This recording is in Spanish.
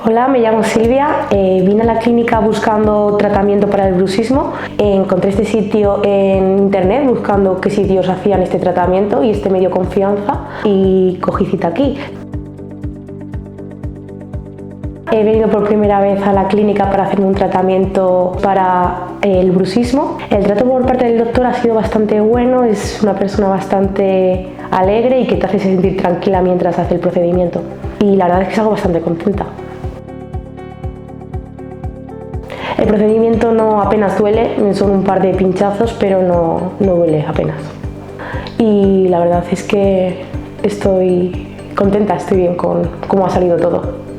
Hola, me llamo Silvia, vine a la clínica buscando tratamiento para el bruxismo. Encontré este sitio en internet buscando qué sitios hacían este tratamiento y este me dio confianza y cogí cita aquí. He venido por primera vez a la clínica para hacerme un tratamiento para el bruxismo. El trato por parte del doctor ha sido bastante bueno, es una persona bastante alegre y que te hace sentir tranquila mientras hace el procedimiento. Y la verdad es que salgo bastante contenta. El procedimiento no apenas duele, son un par de pinchazos, pero no duele apenas. Y la verdad es que estoy contenta, estoy bien con cómo ha salido todo.